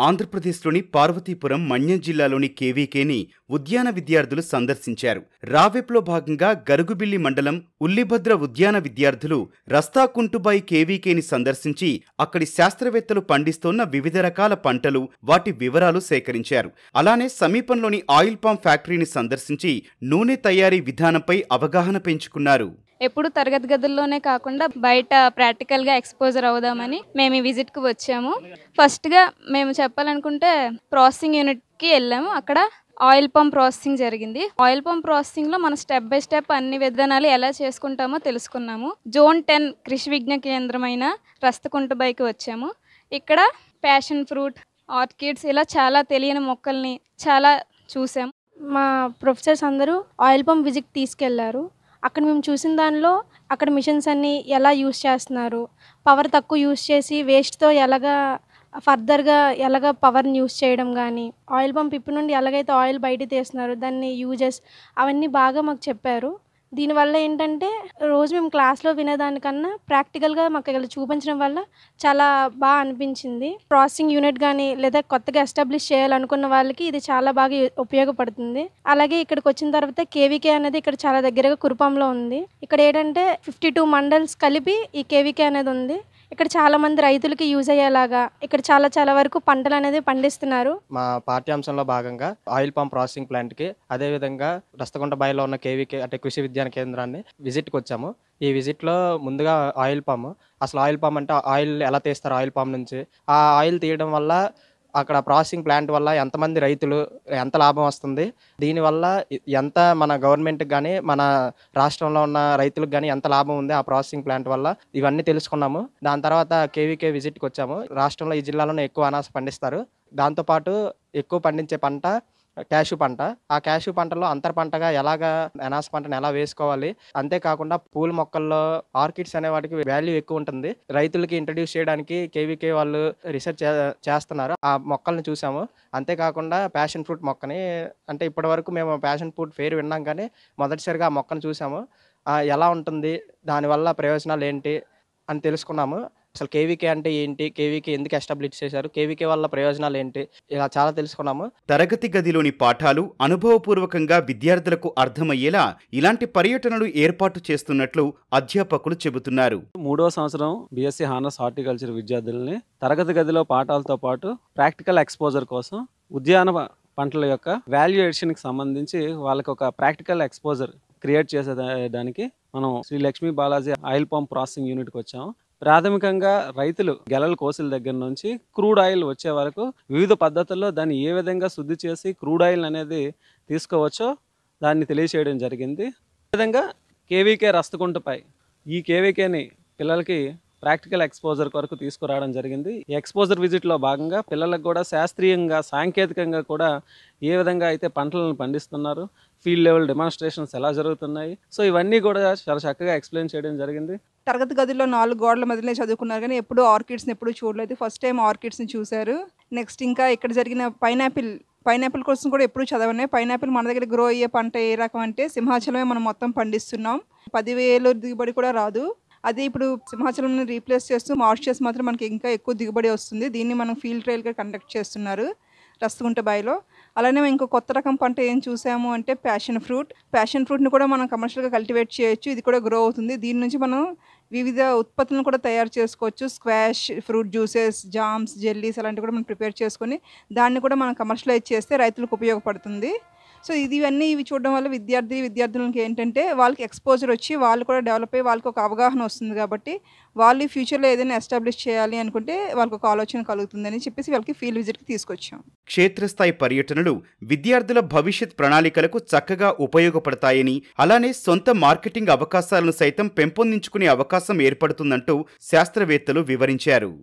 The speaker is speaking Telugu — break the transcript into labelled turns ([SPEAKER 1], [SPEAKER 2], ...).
[SPEAKER 1] ఆంధ్రప్రదేశ్లోని పార్వతీపురం మన్యం జిల్లాలోని కేవీకేని ఉద్యాన విద్యార్థులు సందర్శించారు. రావెప్లో భాగంగా గరుగుబిల్లి మండలం ఉల్లిభద్ర ఉద్యాన విద్యార్థులు రస్తాకుంటుబాయి కేవీకేని సందర్శించి అక్కడి శాస్త్రవేత్తలు పండిస్తోన్న వివిధ రకాల పంటలు, వాటి వివరాలు సేకరించారు. అలానే సమీపంలోని ఆయిల్ పామ్ ఫ్యాక్టరీని సందర్శించి నూనె తయారీ విధానంపై అవగాహన పెంచుకున్నారు.
[SPEAKER 2] ఎప్పుడు తరగతి గదుల్లోనే కాకుండా బయట ప్రాక్టికల్గా ఎక్స్పోజర్ అవుదామని మేము ఈ విజిట్కి వచ్చాము. ఫస్ట్గా మేము చెప్పాలనుకుంటే ప్రాసెసింగ్ యూనిట్కి వెళ్ళాము. అక్కడ ఆయిల్ పంప్ ప్రాసెసింగ్ జరిగింది. ఆయిల్ పంప్ ప్రాసెసింగ్లో మనం స్టెప్ బై స్టెప్ అన్ని విధానాలు ఎలా చేసుకుంటామో తెలుసుకున్నాము. జోన్ 10 కృషి విజ్ఞాన కేంద్రమైన రస్తకుంటబాయికి వచ్చాము. ఇక్కడ ప్యాషన్ ఫ్రూట్, ఆర్కిడ్స్ ఇలా చాలా తెలియని మొక్కల్ని చాలా చూసాము.
[SPEAKER 3] మా ప్రొఫెసర్స్ అందరూ ఆయిల్ పంప్ విజిట్ తీసుకెళ్లారు. అక్కడ మేము చూసిన దానిలో అక్కడ మిషన్స్ అన్నీ ఎలా యూజ్ చేస్తున్నారు, పవర్ తక్కువ యూజ్ చేసి వేస్ట్తో ఫర్దర్గా పవర్ని యూజ్ చేయడం కానీ, ఆయిల్ పంప్ ఇప్పటి నుండి ఎలాగైతే ఆయిల్ బయట తీస్తున్నారు దాన్ని యూజెస్ అవన్నీ బాగా మాకు చెప్పారు. దీనివల్ల ఏంటంటే రోజు మేము క్లాస్లో వినేదానికన్నా ప్రాక్టికల్గా మాకు ఇక్కడ చూపించడం వల్ల చాలా బాగా అనిపించింది. ప్రాసెసింగ్ యూనిట్ కానీ లేదా కొత్తగా ఎస్టాబ్లిష్ చేయాలనుకున్న వాళ్ళకి ఇది చాలా బాగా ఉపయోగపడుతుంది. అలాగే ఇక్కడికి వచ్చిన తర్వాత కేవీకే అనేది ఇక్కడ చాలా దగ్గరగా కురుపాంలో ఉంది. ఇక్కడ ఏంటంటే 52 మండల్స్ కలిపి ఈ కేవీకే అనేది ఉంది. ఇక్కడ చాలా మంది రైతులకి యూజ్ అయ్యేలాగా ఇక్కడ చాలా వరకు పంటలు అనేది పండిస్తున్నారు.
[SPEAKER 4] మా పాఠ్యాంశంలో భాగంగా ఆయిల్ పంప్ ప్రాసెసింగ్ ప్లాంట్కి, అదేవిధంగా రస్తకుంటబాయిలో ఉన్న కేవీకే అంటే కృషి విజ్ఞాన కేంద్రాన్ని విజిట్కి వచ్చాము. ఈ విజిట్లో ముందుగా ఆయిల్ పామ్, అసలు ఆయిల్ పామ్ అంటే ఆయిల్ ఎలా తీస్తారు, ఆయిల్ పామ్ నుంచి ఆ ఆయిల్ తీయడం వల్ల అక్కడ ప్రాసెసింగ్ ప్లాంట్ వల్ల ఎంతమంది రైతులు ఎంత లాభం వస్తుంది, దీనివల్ల ఎంత మన గవర్నమెంట్కి కానీ మన రాష్ట్రంలో ఉన్న రైతులకు కానీ ఎంత లాభం ఉంది ఆ ప్రాసెసింగ్ ప్లాంట్ వల్ల, ఇవన్నీ తెలుసుకున్నాము. దాని తర్వాత కేవీకే విజిట్కి వచ్చాము. రాష్ట్రంలో ఈ జిల్లాలోనే ఎక్కువ అనాస పండిస్తారు. దాంతోపాటు ఎక్కువ పండించే పంట క్యాషు పంట. ఆ క్యాషు పంటలో అంతర పంటగా ఎలాగా అనాస పంటను ఎలా వేసుకోవాలి, అంతేకాకుండా పూల మొక్కల్లో ఆర్కిడ్స్ అనే వాటికి వాల్యూ ఎక్కువ ఉంటుంది. రైతులకి ఇంట్రడ్యూస్ చేయడానికి కేవీకే వాళ్ళు రీసెర్చ్ చేస్తున్నారు. ఆ మొక్కల్ని చూసాము. అంతేకాకుండా ప్యాషన్ ఫ్రూట్ మొక్కని, అంటే ఇప్పటి వరకు మేము ప్యాషన్ ఫ్రూట్ పేరు విన్నాం కానీ మొదటిసారిగా ఆ మొక్కను చూసాము. ఎలా ఉంటుంది, దానివల్ల ప్రయోజనాలు ఏంటి అని తెలుసుకున్నాము. అసలు కేవీకే అంటే ఏంటి, కేవీకే ఎందుకు ఎస్టాబ్లిష్ చేశారు, కేవీకే వల్ల ప్రయోజనాలు ఏంటి, ఇలా చాలా తెలుసుకున్నాము.
[SPEAKER 1] తరగతి గదిలోని పాఠాలు అనుభవపూర్వకంగా విద్యార్థులకు అర్థమయ్యేలా ఇలాంటి పర్యటనలు ఏర్పాటు చేస్తున్నట్లు అధ్యాపకులు చెబుతున్నారు.
[SPEAKER 5] 3వ సంవత్సరం బీఎస్సీ హానర్స్ హార్టికల్చర్ విద్యార్థుల్ని తరగతి గదిలో పాఠాలతో పాటు ప్రాక్టికల్ ఎక్స్పోజర్ కోసం ఉద్యాన పంటల యొక్క వాల్యూ ఎడిషన్కి సంబంధించి వాళ్ళకి ఒక ప్రాక్టికల్ ఎక్స్పోజర్ క్రియేట్ చేసేదానికి మనం Shri Lakshmi Balaji oil pump processing యూనిట్కి వచ్చాము. ప్రాథమికంగా రైతులు గెలల కోసుల దగ్గర నుంచి క్రూడ్ ఆయిల్ వచ్చే వరకు వివిధ పద్ధతుల్లో దాన్ని ఏ విధంగా శుద్ధి చేసి క్రూడ్ ఆయిల్ అనేది తీసుకోవచ్చో దాన్ని తెలియచేయడం జరిగింది. అదేవిధంగా కేవీకే రస్తకుంటబాయి ఈ కేవీకేని పిల్లలకి ప్రాక్టికల్ ఎక్స్పోజర్ కొరకు తీసుకురావడం జరిగింది. ఈ ఎక్స్పోజర్ విజిట్లో భాగంగా పిల్లలకు కూడా శాస్త్రీయంగా, సాంకేతికంగా కూడా ఏ విధంగా అయితే పంటలను పండిస్తున్నారు, ఫీల్డ్ లెవెల్ డెమాన్స్ట్రేషన్స్ ఎలా జరుగుతున్నాయి, సో ఇవన్నీ కూడా చాలా చక్కగా ఎక్స్ప్లెయిన్ చేయడం జరిగింది.
[SPEAKER 6] తరగతి గదిలో 4 గోడల మధ్యనే చదువుకున్నారు కానీ ఎప్పుడూ ఆర్కిడ్స్ని ఎప్పుడూ చూడలేదు. ఫస్ట్ టైం ఆర్కిడ్స్ని చూశారు. నెక్స్ట్ ఇంకా ఇక్కడ జరిగిన పైనాపిల్ కోసం కూడా ఎప్పుడు చదవనే. పైనాపిల్ మన దగ్గర గ్రో అయ్యే పంట ఏ రకం అంటే సింహాచలమే మనం మొత్తం పండిస్తున్నాం. 10,000 దిగుబడి కూడా రాదు. అదే ఇప్పుడు సింహాచలంని రీప్లేస్ చేస్తూ మారిషస్ మాత్రం మనకి ఇంకా ఎక్కువ దిగుబడి వస్తుంది. దీన్ని మనం ఫీల్డ్ ట్రయల్గా కండక్ట్ చేస్తున్నారు రస్తకుంటబాయిలో. అలానే ఇంకో కొత్త రకం పంట ఏం చూసాము అంటే ప్యాషన్ ఫ్రూట్ని కూడా మనం కమర్షియల్గా కల్టివేట్ చేయొచ్చు. ఇది కూడా గ్రో అవుతుంది. దీని నుంచి మనం వివిధ ఉత్పత్తులను కూడా తయారు చేసుకోవచ్చు. Squash, fruit juices, jams, jellies అలాంటివి కూడా మనం ప్రిపేర్ చేసుకొని దాన్ని కూడా మనం కమర్షియలైజ్ చేస్తే రైతులకు ఉపయోగపడుతుంది. సో ఇవి చూడడం వల్ల విద్యార్థులకి ఏంటంటే వాళ్ళకి ఎక్స్పోజర్ వచ్చి వాళ్ళు కూడా డెవలప్ అయ్యి వాళ్ళకి ఒక అవగాహన వస్తుంది. కాబట్టి వాళ్ళు ఫ్యూచర్లో ఏదైనా ఎస్టాబ్లిష్ చేయాలి అనుకుంటే వాళ్ళకి ఒక ఆలోచన కలుగుతుందని చెప్పేసి వాళ్ళకి ఫీల్డ్ విజిట్కి తీసుకొచ్చాం.
[SPEAKER 1] క్షేత్రస్థాయి పర్యటనలు విద్యార్థుల భవిష్యత్ ప్రణాళికలకు చక్కగా ఉపయోగపడతాయని, అలానే సొంత మార్కెటింగ్ అవకాశాలను సైతం పెంపొందించుకునే అవకాశం ఏర్పడుతుందంటూ శాస్త్రవేత్తలు వివరించారు.